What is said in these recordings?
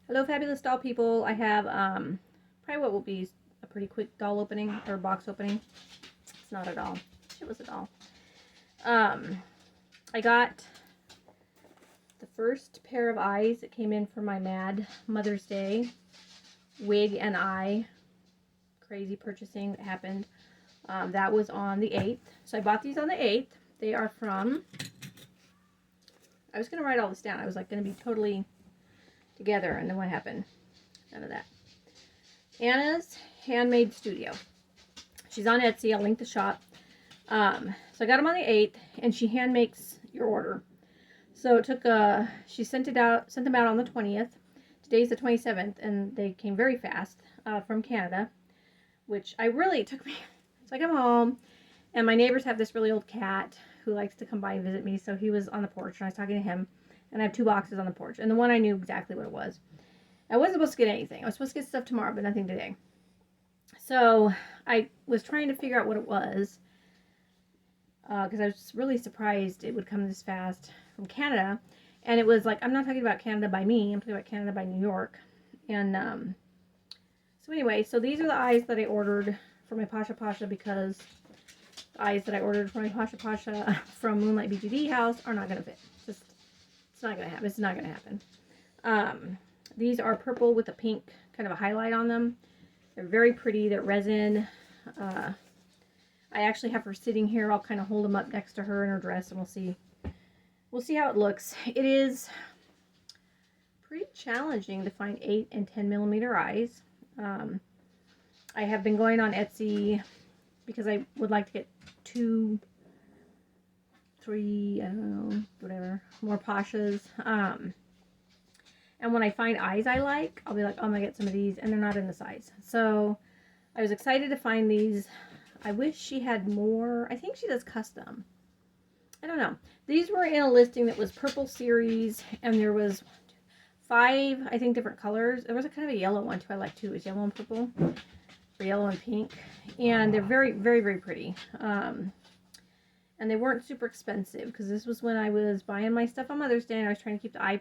Hello, fabulous doll people. I have probably what will be a pretty quick doll opening or box opening. It's not a doll. It was a doll. I got the first pair of eyes that came in for my Mad Mother's Day wig and eye crazy purchasing that happened. That was on the 8th. So I bought these on the 8th. They are from, I was going to write all this down. I was like going to be totally together, and then what happened? None of that. Anna's Handmade Studio. She's on Etsy. I'll link the shop. So I got them on the 8th, and she hand makes your order. So it took she sent them out on the 20th. Today's the 27th, and they came very fast from Canada, which it took me. So I come home, and my neighbors have this really old cat who likes to come by and visit me. So he was on the porch, and I was talking to him. And I have 2 boxes on the porch. And the one I knew exactly what it was. I wasn't supposed to get anything. I was supposed to get stuff tomorrow, but nothing today. So I was trying to figure out what it was. Because I was really surprised it would come this fast from Canada. And it was like, I'm not talking about Canada by me. I'm talking about Canada by New York. And so anyway, so these are the eyes that I ordered for my Pasha because the eyes that I ordered for my Pasha from Moonlight BJD house are not going to fit. It's not going to happen. It's not going to happen. These are purple with a pink kind of a highlight on them. They're very pretty. They're resin. I actually have her sitting here. I'll kind of hold them up next to her in her dress, and we'll see. We'll see how it looks. It is pretty challenging to find 8 and 10 millimeter eyes. I have been going on Etsy because I would like to get 2, 3, I don't know, whatever, more Pashas. And when I find eyes I like, I'll be like, oh, I'm going to get some of these, and they're not in the size. So I was excited to find these. I wish she had more. I think she does custom. I don't know. These were in a listing that was purple series, and there was 5, I think, different colors. There was a kind of a yellow one, too. I like, too. It was yellow and purple, or yellow and pink. And they're very, very, very pretty. And they weren't super expensive because this was when I was buying my stuff on Mother's Day, and I was trying to keep the eye,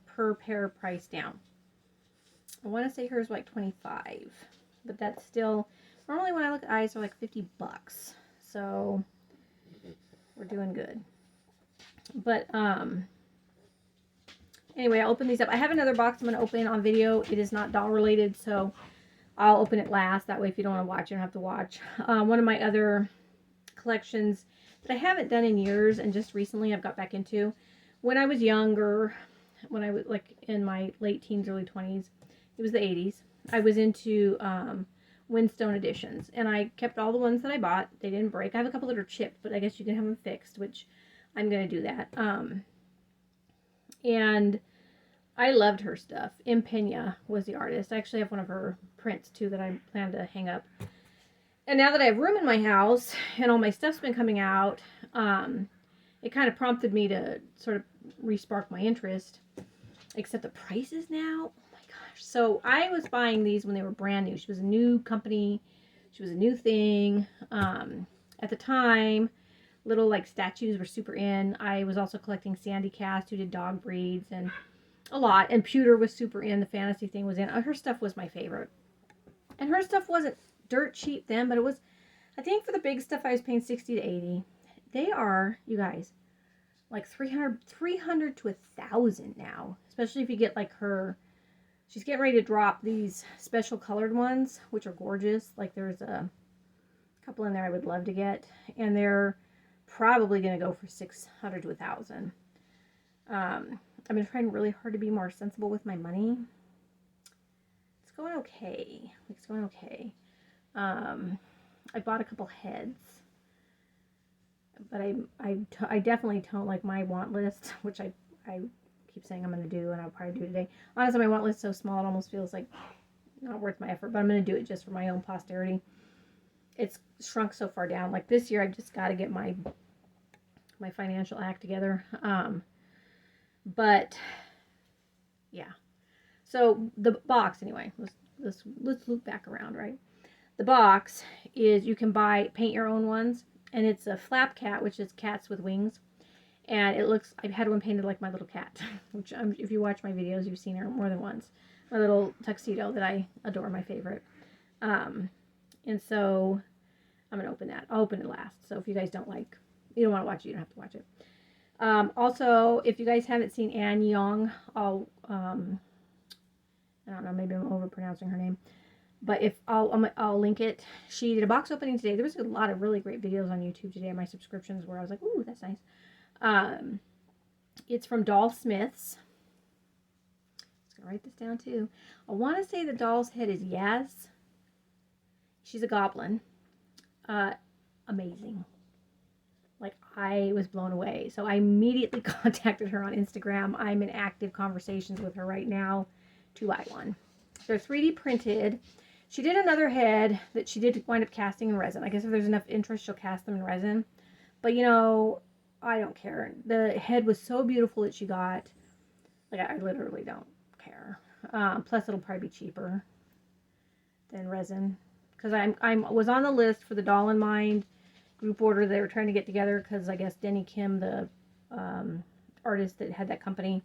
per pair price down. I want to say hers was like $25, but that's still, normally when I look at eyes, they're like $50. So we're doing good. But anyway, I'll open these up. I have another box I'm going to open on video. It is not doll related, so I'll open it last. That way, if you don't want to watch, you don't have to watch. One of my other collections that I haven't done in years, and just recently I've got back into. When I was younger, when I was like in my late teens, early 20s, it was the 80s, I was into Windstone editions, and I kept all the ones that I bought. They didn't break. I have a couple that are chipped, but I guess you can have them fixed, which I'm going to do that. And I loved her stuff. Pena was the artist. I actually have one of her prints too that I plan to hang up. And now that I have room in my house and all my stuff's been coming out, it kind of prompted me to sort of re-spark my interest. Except the prices now, oh my gosh. So I was buying these when they were brand new. She was a new company. She was a new thing. At the time, little like statues were super in. I was also collecting Sandy Cast, who did dog breeds, and a lot. And Pewter was super in. The fantasy thing was in. Her stuff was my favorite. And her stuff wasn't dirt cheap then, but it was, I think for the big stuff I was paying $60 to $80. They are, you guys, like $300 to $1,000 now, especially if you get like her. She's getting ready to drop these special colored ones, which are gorgeous. Like there's a couple in there I would love to get, and they're probably going to go for $600 to $1,000. I've been trying really hard to be more sensible with my money. It's going okay. It's going okay. I bought a couple heads, but I definitely don't like my want list, which I keep saying I'm going to do, and I'll probably do today. Honestly, my want list is so small, it almost feels like not worth my effort, but I'm going to do it just for my own posterity. It's shrunk so far down. Like this year, I've just got to get my financial act together. But yeah. So the box, anyway, let's loop back around, right? The box is, you can paint your own ones, and it's a flap cat, which is cats with wings. And it looks, I've had one painted like my little cat, which if you watch my videos, you've seen her more than once. My little tuxedo that I adore, my favorite. And so I'm going to open that. I'll open it last. So if you guys don't want to watch it, you don't have to watch it. Also, if you guys haven't seen Ann Young, I don't know, maybe I'm overpronouncing her name. But I'll link it. She did a box opening today. There was a lot of really great videos on YouTube today. My subscriptions where I was like, ooh, that's nice. It's from Doll Smiths. I'm going to write this down too. I want to say the doll's head is Yaz. She's a goblin. Amazing. Like, I was blown away. So I immediately contacted her on Instagram. I'm in active conversations with her right now to buy one. They're 3D printed. She did another head that she did wind up casting in resin. I guess if there's enough interest, she'll cast them in resin. But, you know, I don't care. The head was so beautiful that she got. Like, I literally don't care. Plus, it'll probably be cheaper than resin. Because I was on the list for the Doll in Mind group order they were trying to get together. Because I guess Denny Kim, the artist that had that company,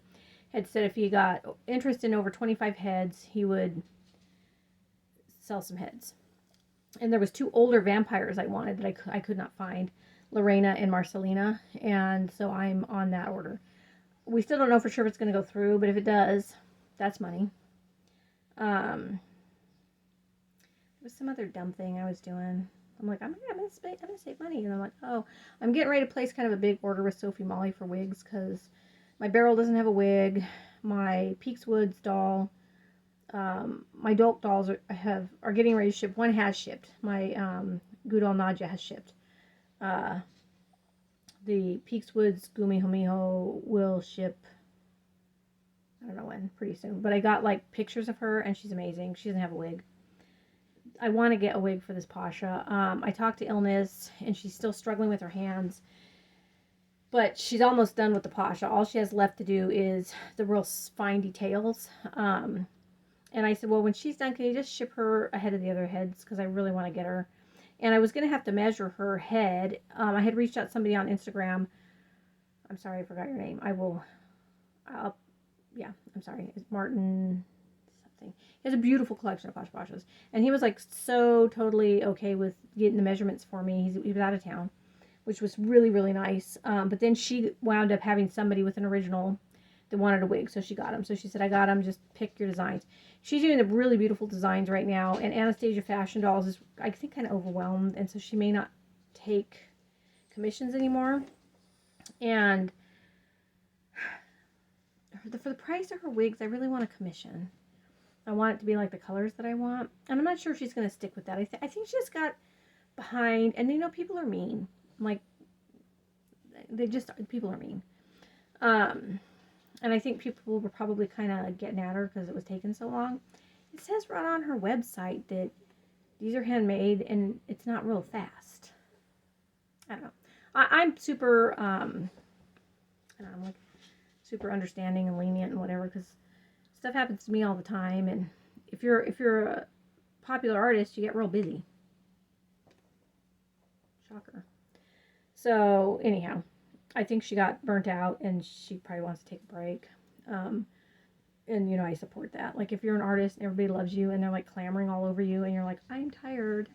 had said if he got interest in over 25 heads, he would sell some heads. And there was 2 older vampires I wanted that I could not find, Lorena and Marcelina, and so I'm on that order. We still don't know for sure if it's going to go through, but if it does, that's money. There was some other dumb thing I was doing. I'm like, I'm gonna save money, and I'm like, oh, I'm getting ready to place kind of a big order with Sophie Molly for wigs because my Beryl doesn't have a wig. My Peaks Woods doll, my Dolk dolls are getting ready to ship. One has shipped. My Gudal Nadja has shipped. The Peaks Woods Gumi Homiho will ship, I don't know when, pretty soon. But I got like pictures of her and she's amazing. She doesn't have a wig. I want to get a wig for this Pasha. I talked to Illness and she's still struggling with her hands. But she's almost done with the Pasha. All she has left to do is the real fine details. And I said, well, when she's done, can you just ship her ahead of the other heads? Because I really want to get her. And I was going to have to measure her head. I had reached out to somebody on Instagram. I'm sorry, I forgot your name. Yeah, I'm sorry. It's Martin something. He has a beautiful collection of Pashas. And he was like so totally okay with getting the measurements for me. He was out of town, which was really, really nice. But then she wound up having somebody with an original that wanted a wig, so she got them. So she said, I got them, just pick your designs. She's doing the really beautiful designs right now, and Anastasia Fashion Dolls is, I think, kind of overwhelmed, and so she may not take commissions anymore. And for the price of her wigs, I really want a commission. I want it to be like the colors that I want, and I'm not sure if she's going to stick with that. I think she just got behind, and you know, people are mean. Like, people are mean. And I think people were probably kind of getting at her because it was taking so long. It says right on her website that these are handmade and it's not real fast. I don't know. I'm super, I'm like super understanding and lenient and whatever because stuff happens to me all the time. And if you're a popular artist, you get real busy. Shocker. So anyhow. I think she got burnt out and she probably wants to take a break. And, you know, I support that. Like, if you're an artist and everybody loves you and they're, like, clamoring all over you and you're like, I'm tired.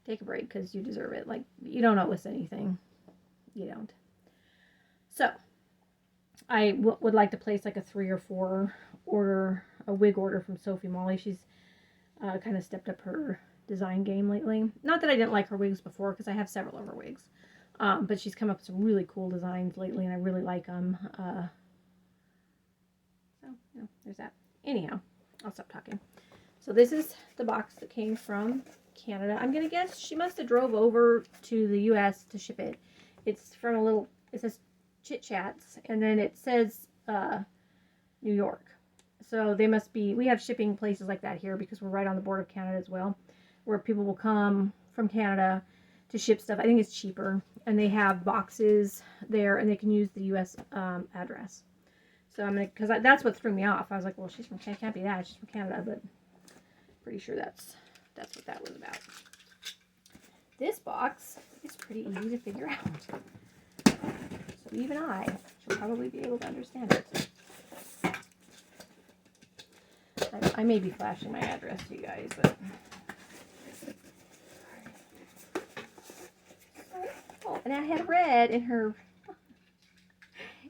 Take a break because you deserve it. Like, you don't owe us anything. You don't. So, I would like to place, like, a 3 or 4 order, a wig order from Sophie Molly. She's kind of stepped up her design game lately. Not that I didn't like her wigs before because I have several of her wigs. But she's come up with some really cool designs lately, and I really like them. So, you know, there's that. Anyhow, I'll stop talking. So this is the box that came from Canada. I'm going to guess she must have drove over to the U.S. to ship it. It's from it says Chit Chats, and then it says New York. So they must be, we have shipping places like that here because we're right on the border of Canada as well, where people will come from Canada to ship stuff. I think it's cheaper, and they have boxes there, and they can use the U.S. Address. So I'm gonna, because that's what threw me off. I was like, well, she's from Canada, can't be that. She's from Canada, but pretty sure that's what that was about. This box is pretty easy to figure out. even I should probably be able to understand it. I may be flashing my address to you guys, but... Oh, and I had read in her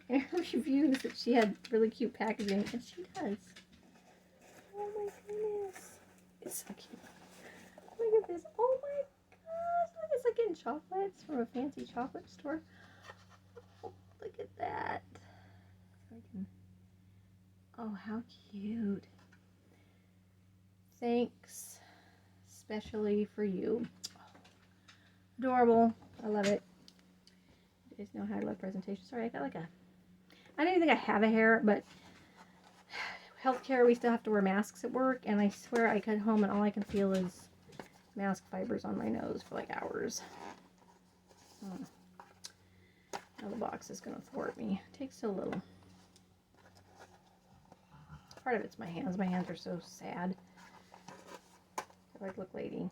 reviews that she had really cute packaging, and she does. Oh my goodness. It's so cute. Look at this. Oh my gosh. Look, it's like getting chocolates from a fancy chocolate store. Oh, look at that. Oh, how cute. Thanks. Especially for you. Adorable. I love it. You guys know how I love presentation. Sorry, I got like a... I don't even think I have a hair, but healthcare, we still have to wear masks at work, and I swear I get home and all I can feel is mask fibers on my nose for like hours. Now the box is going to thwart me. It takes so little. Part of it's my hands. My hands are so sad. They're like, look, lady,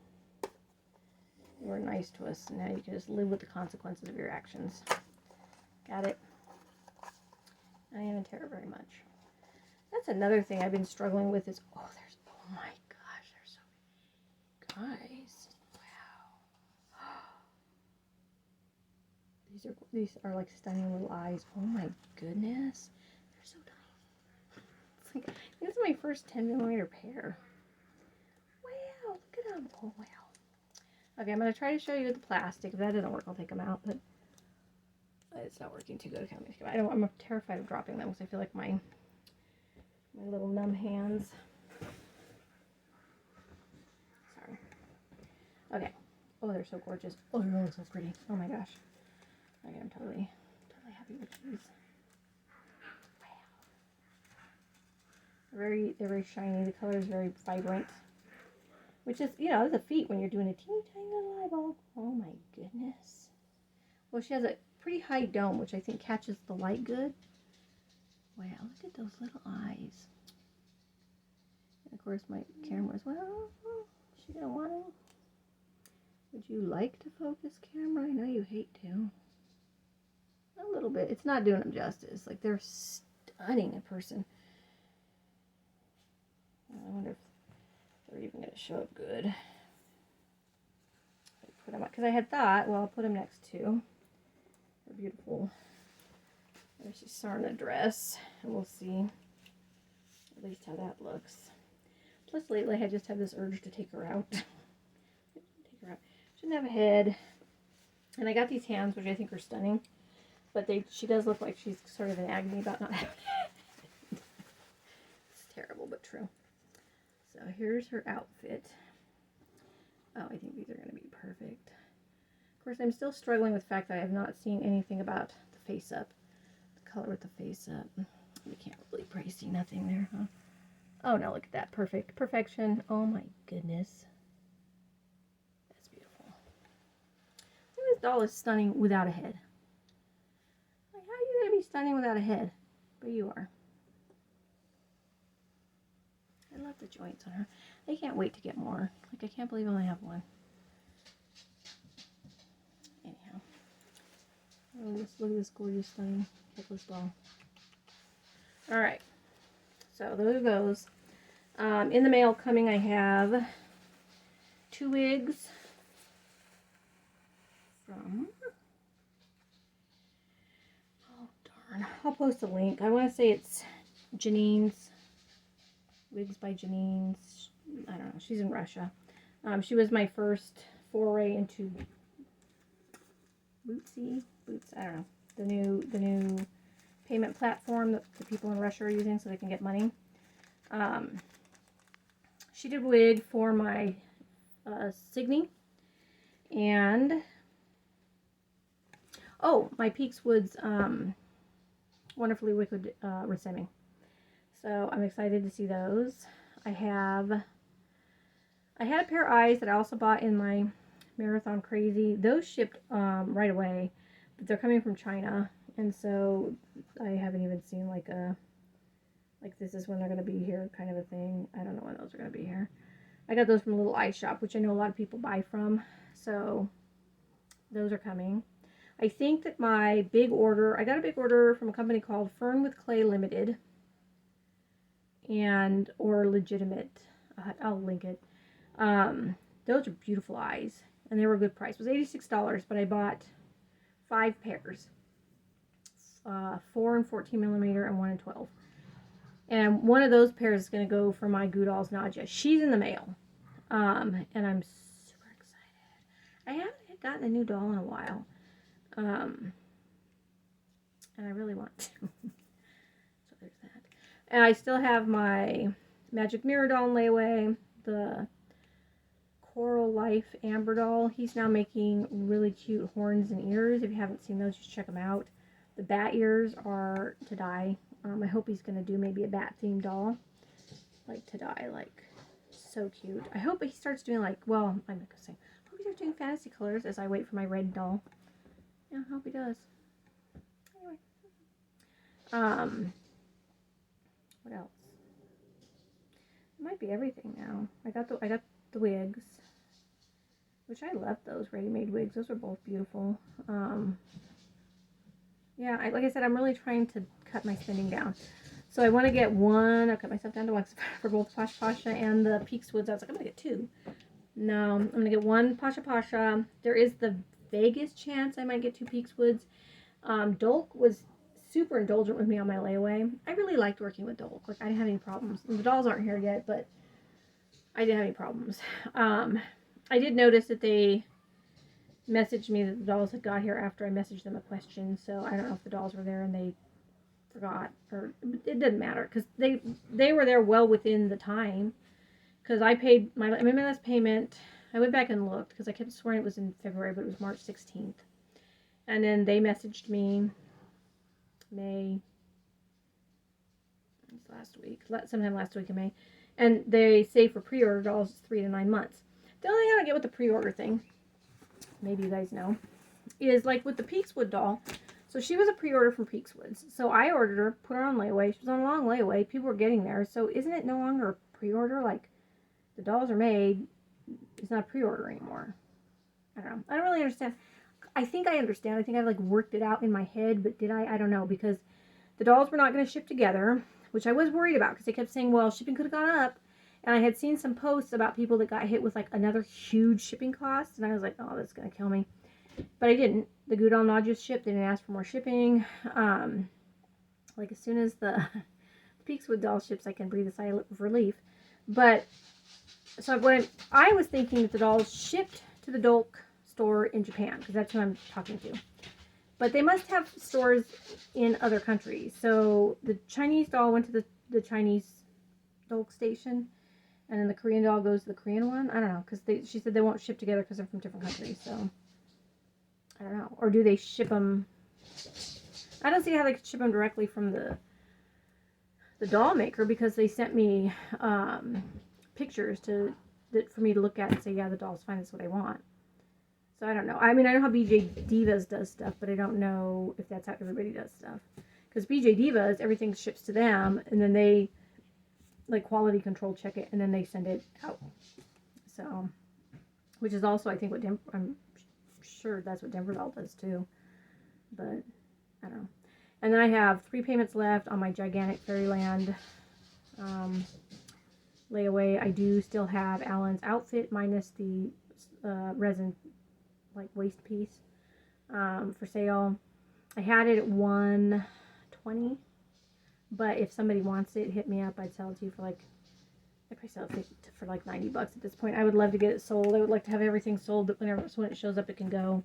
you were nice to us, and now you can just live with the consequences of your actions. Got it? I didn't even tear it very much. That's another thing I've been struggling with is, oh my gosh, there's so many guys. Wow. These are like stunning little eyes. Oh my goodness. They're so tiny. It's like, this is my first 10mm pair. Wow, look at them. Oh wow. Okay, I'm going to try to show you the plastic. If that doesn't work, I'll take them out, but it's not working too good. I'm terrified of dropping them because I feel like my little numb hands. Sorry. Okay. Oh, they're so gorgeous. Oh, they're so pretty. Oh my gosh. Okay, I'm totally happy with these. Wow. They're very shiny. The color is very vibrant. Which is, the feet when you're doing a teeny tiny little eyeball. Oh my goodness. Well, she has a pretty high dome, which I think catches the light good. Wow, look at those little eyes. And of course, my camera's, well, is she gonna want to? Would you like to focus, camera? I know you hate to. A little bit. It's not doing them justice. Like, they're stunning in person. I wonder if they're even gonna show up good. Put them up, because I had thought, well, I'll put them next to her beautiful, she's Sarna dress, and we'll see at least how that looks. Plus, lately I just have this urge to take her out. Shouldn't have a head. And I got these hands, which I think are stunning, but she does look like she's sort of in agony about not having a head. It's terrible, but true. So here's her outfit. Oh, I think these are going to be perfect. Of course, I'm still struggling with the fact that I have not seen anything about the face up. The color with the face up. You can't really probably see nothing there, huh? Oh, no, look at that. Perfect. Perfection. Oh, my goodness. That's beautiful. This doll is stunning without a head. Like, how are you going to be stunning without a head? But you are. I love the joints on her. I can't wait to get more. Like, I can't believe I only have one. Anyhow. Oh, look at this gorgeous, stunning headless doll. Alright. So, those are those. In the mail coming, I have 2 wigs from... Oh, darn. I'll post a link. I want to say it's Janine's. Wigs by Janine's. I don't know. She's in Russia. She was my first foray into Boots. I don't know. The new payment platform that the people in Russia are using so they can get money. She did wig for my Signy, and my Peaks Woods Wonderfully Wicked Resemi. So I'm excited to see those. I had a pair of eyes that I also bought in my Marathon Crazy. Those shipped right away, but they're coming from China, and so I haven't even seen like this is when they're going to be here kind of a thing. I don't know when those are going to be here. I got those from a little eye shop, which I know a lot of people buy from, so those are coming. I think that my big order, I got a big order from a company called Fern with Clay Limited, or Legitimate. I'll link it. Those are beautiful eyes, and they were a good price. It was $86, but I bought 5 pairs, 4 and 14 millimeter and 1 and 12. And one of those pairs is going to go for my Goodall's Nadja. She's in the mail, and I'm super excited. I haven't gotten a new doll in a while, and I really want to. So there's that. And I still have my Magic Mirror doll in layaway, the Coral Life Amber doll. He's now making really cute horns and ears. If you haven't seen those, just check them out. The bat ears are to die. I hope he's going to do maybe a bat themed doll. Like to die, like so cute. I hope he starts doing like, well, I'm not going to say, I hope he starts doing fantasy colors as I wait for my red doll. Yeah, I hope he does. Anyway. What else? It might be everything now. I got the wigs, which I love those ready-made wigs. Those are both beautiful. Yeah, like I said, I'm really trying to cut my spending down. So I want to get one. I'll cut myself down to one for both Pasha and the Peaks Woods. I was like, I'm going to get 2. No, I'm going to get 1 Pasha. There is the vaguest chance I might get 2 Peaks Woods. Dolk was super indulgent with me on my layaway. I really liked working with Dolk. Like, I didn't have any problems. The dolls aren't here yet, but I didn't have any problems. I did notice that they messaged me that the dolls had got here after I messaged them a question, so I don't know if the dolls were there and they forgot, or it didn't matter, because they were there well within the time, because I paid my last payment. I went back and looked, because I kept swearing it was in February, but it was March 16th, and then they messaged me last week, sometime last week in May, and they say for pre-order dolls it's 3 to 9 months. The only thing I don't get with the pre-order thing, maybe you guys know, is like with the Peakswood doll. So she was a pre-order from Peakswoods. So I ordered her, put her on layaway. She was on a long layaway. People were getting there. So isn't it no longer a pre-order? Like, the dolls are made. It's not a pre-order anymore. I don't know. I don't really understand. I think I understand. I think I like worked it out in my head, but did I? I don't know, because the dolls were not going to ship together, which I was worried about, because they kept saying, well, shipping could have gone up. And I had seen some posts about people that got hit with like another huge shipping cost, and I was like, oh, that's going to kill me. But I didn't. The Goodall Nadja shipped. They didn't ask for more shipping. Like as soon as the Peakswood doll ships, I can breathe a sigh of relief. But so when I was thinking that the dolls shipped to the Dolk store in Japan, because that's who I'm talking to. But they must have stores in other countries. So the Chinese doll went to the Chinese Dolk station, and then the Korean doll goes to the Korean one. I don't know, because she said they won't ship together because they're from different countries. So I don't know. Or do they ship them? I don't see how they could ship them directly from the doll maker, because they sent me pictures for me to look at and say, yeah, the doll's fine. That's what I want. So I don't know. I mean, I know how BJ Divas does stuff, but I don't know if that's how everybody does stuff. Because BJ Divas, everything ships to them, and then they like quality control check it, and then they send it out. So, which is also, I think, what I'm sure that's what Denver Doll does too. But I don't know. And then I have 3 payments left on my gigantic Fairyland layaway. I do still have Alan's outfit minus the resin like waist piece for sale. I had it at $120, but if somebody wants it, hit me up. I'd sell it to you for like, I probably sell it for like $90 at this point. I would love to get it sold. I would like to have everything sold, but when it shows up, it can go.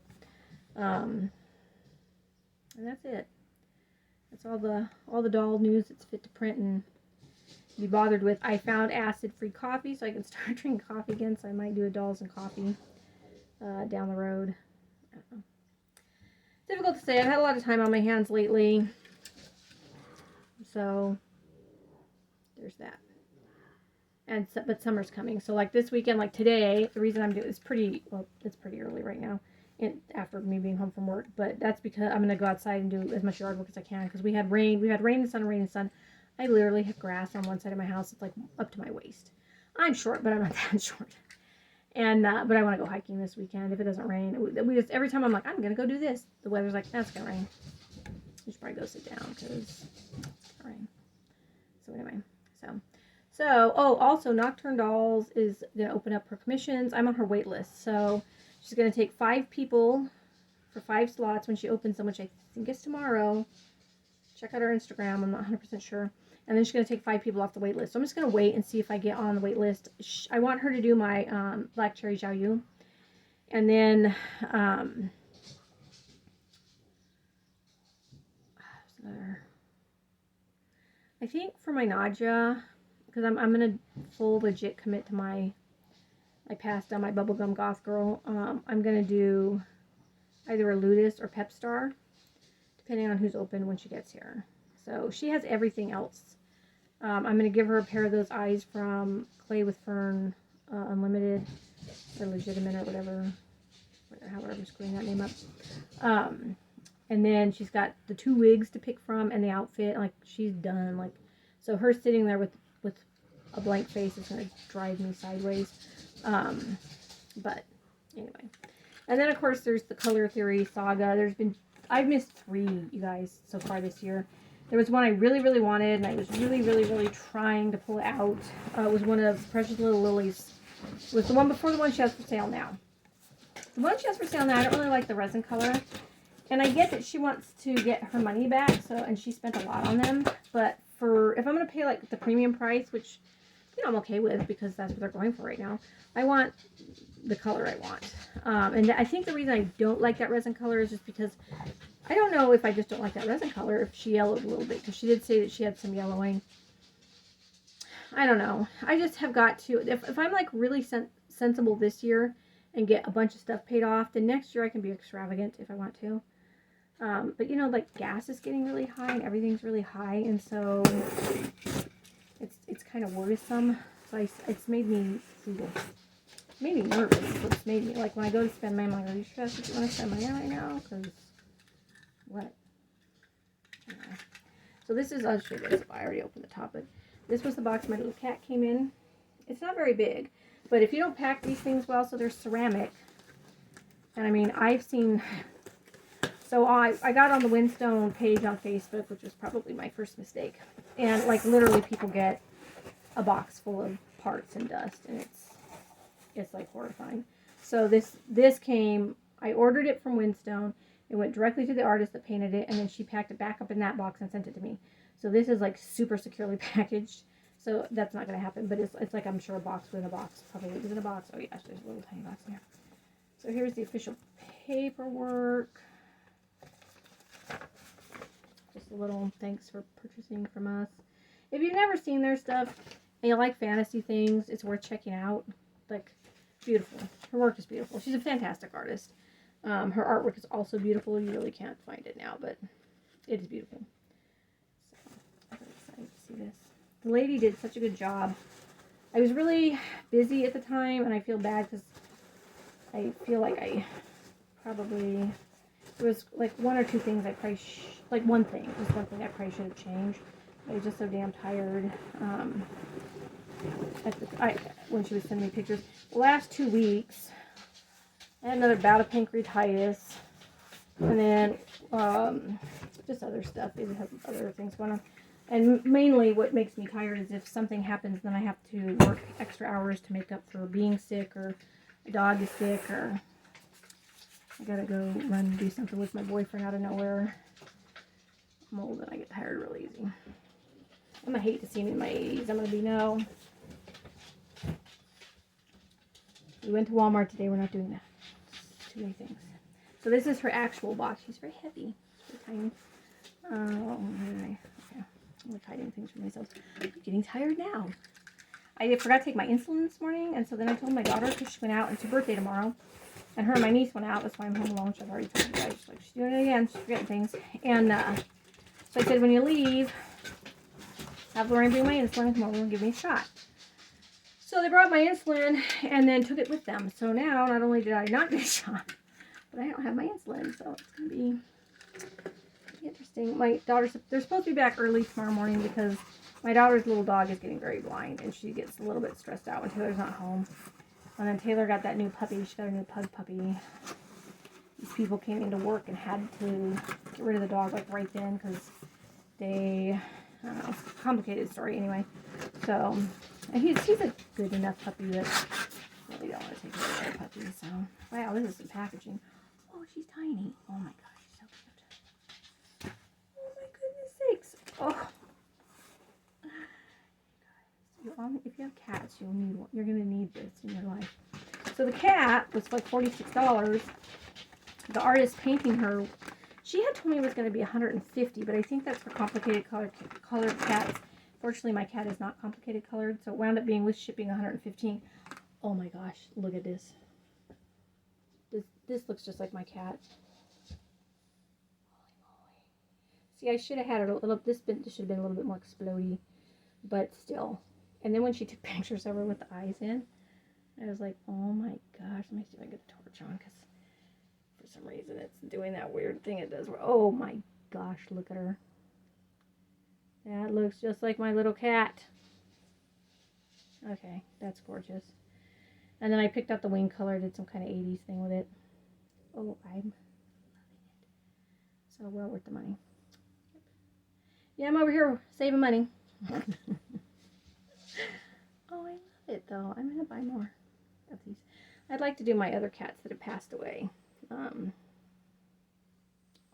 And that's it. That's all the doll news that's fit to print and be bothered with. I found acid-free coffee, so I can start drinking coffee again. So I might do a dolls and coffee down the road. I don't know. Difficult to say. I've had a lot of time on my hands lately, so there's that. And but summer's coming, so like this weekend, like today, the reason I'm doing it's pretty early right now, after me being home from work. But that's because I'm gonna go outside and do as much yard work as I can, because we had rain and sun. I literally have grass on one side of my house. It's like up to my waist. I'm short, but I'm not that short. And but I want to go hiking this weekend if it doesn't rain. We just every time I'm like, I'm gonna go do this, the weather's like, that's gonna rain. You should probably go sit down because it's gonna rain. So anyway, oh, also Nocturne Dolls is gonna open up her commissions. I'm on her wait list, so she's gonna take 5 people for 5 slots when she opens them, which I think is tomorrow. Check out her Instagram. I'm not 100% sure. And then she's going to take 5 people off the wait list. So I'm just going to wait and see if I get on the wait list. I want her to do my Black Cherry Jiaoyu. And then I think for my Nadja, because I'm going to full legit commit to I passed on my Bubblegum Goth Girl. I'm going to do either a Ludus or Pep Star, depending on who's open when she gets here. So she has everything else. I'm going to give her a pair of those eyes from Clay with Fern Unlimited, or Legitimate, or whatever, however I'm screwing that name up. And then she's got the 2 wigs to pick from and the outfit. Like, she's done. Like, so her sitting there with a blank face is going to drive me sideways. But anyway. And then, of course, there's the Color Theory Saga. I've missed 3, you guys, so far this year. There was one I really, really wanted, and I was really, really, really trying to pull it out. It was one of Precious Little Lily's. It was the one before the one she has for sale now. The one she has for sale now, I don't really like the resin color. And I get that she wants to get her money back, and she spent a lot on them. But if I'm going to pay, like, the premium price, which, you know, I'm okay with because that's what they're going for right now, I want the color I want. And I think the reason I don't like that resin color is just because I don't know if I just don't like that resin color, if she yellowed a little bit, because she did say that she had some yellowing. I don't know. I just have got to, if I'm like really sensible this year and get a bunch of stuff paid off, then next year I can be extravagant if I want to. But you know, like gas is getting really high and everything's really high, and so it's kind of worrisome. So it's made me frugal. It made me nervous. It's made me, like, when I go to spend money, I'm like, are you sure that's what you want to spend money on right now? Because what? Anyway. So this is, I'll show you this. I already opened the top, but this was the box my little cat came in. It's not very big, but if you don't pack these things well, so they're ceramic. And I mean, I've seen, so I got on the Windstone page on Facebook, which was probably my first mistake. And like literally people get a box full of parts and dust, and it's like horrifying. So this came, I ordered it from Windstone. It went directly to the artist that painted it, and then she packed it back up in that box and sent it to me. So this is like super securely packaged. So that's not going to happen, but it's like, I'm sure a box within a box probably is in a box. Oh yes, there's a little tiny box in here. So here's the official paperwork. Just a little thanks for purchasing from us. If you've never seen their stuff and you like fantasy things, it's worth checking out. Like, beautiful. Her work is beautiful. She's a fantastic artist. Her artwork is also beautiful. You really can't find it now, but it is beautiful. So, I'm very excited to see this. The lady did such a good job. I was really busy at the time, and I feel bad because I feel like I probably, there was like 1 or 2 things I probably, like one thing I probably should have changed. I was just so damn tired when she was sending me pictures. The last 2 weeks, I had another bout of pancreatitis, and then just other stuff. It has other things going on. And mainly what makes me tired is if something happens, then I have to work extra hours to make up for being sick, or a dog is sick, or I gotta go run and do something with my boyfriend out of nowhere. I'm old and I get tired real easy. I'm gonna hate to see me in my 80s. I'm gonna be no. We went to Walmart today. We're not doing that. It's too many things. So this is her actual box. She's very heavy. Very tiny. Okay. I'm hiding things from myself. I'm getting tired now. I forgot to take my insulin this morning, and so then I told my daughter, because she went out, and it's her birthday tomorrow, and her and my niece went out. That's why I'm home alone, which I've already told you guys. She's like, she's doing it again. She's forgetting things. And so I said, when you leave, have Lorraine bring my insulin, come over and give me a shot. So they brought my insulin and then took it with them. So now, not only did I not get a shot, but I don't have my insulin, so it's going to be interesting. My daughter's, they're supposed to be back early tomorrow morning because my daughter's little dog is getting very blind, and she gets a little bit stressed out when Taylor's not home. And then Taylor got that new puppy. She got a new pug puppy. These people came into work and had to get rid of the dog like right then because they, I don't know, complicated story anyway. So, and he's a good enough puppy that I really don't want to take away their puppy. So, wow, this is some packaging. Oh, she's tiny. Oh my gosh, she's so cute. Oh my goodness sakes. Oh. If you have cats, you'll need one. You're going to need this in your life. So the cat was like $46. The artist painting her, she had told me it was going to be $150, but I think that's for complicated colored cats. Fortunately, my cat is not complicated colored, so it wound up being with shipping $115. Oh my gosh, look at this. This looks just like my cat. Holy moly. See, I should have had it a little, this should have been a little bit more explodey, but still. And then when she took pictures of her with the eyes in, I was like, oh my gosh, let me see if I can get the torch on, because for some reason it's doing that weird thing it does. Oh my gosh, look at her. That looks just like my little cat. Okay, that's gorgeous. And then I picked out the wing color, did some kind of 80s thing with it. Oh, I'm loving it. So well worth the money. Yeah, I'm over here saving money. Oh, I love it though. I'm going to buy more of these. I'd like to do my other cats that have passed away. Oh,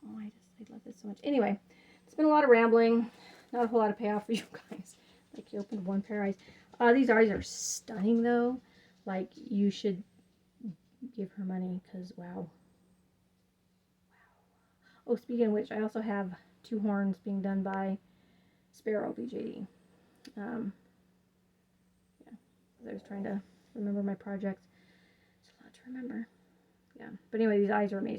I love this so much. Anyway, it's been a lot of rambling. Not a whole lot of payoff for you guys. Like, you opened one pair of eyes. These eyes are stunning though. Like, you should give her money because wow. Wow. Oh, speaking of which, I also have 2 horns being done by Sparrow BJD. Yeah, I was trying to remember my projects. It's a lot to remember. Yeah, but anyway, these eyes are amazing.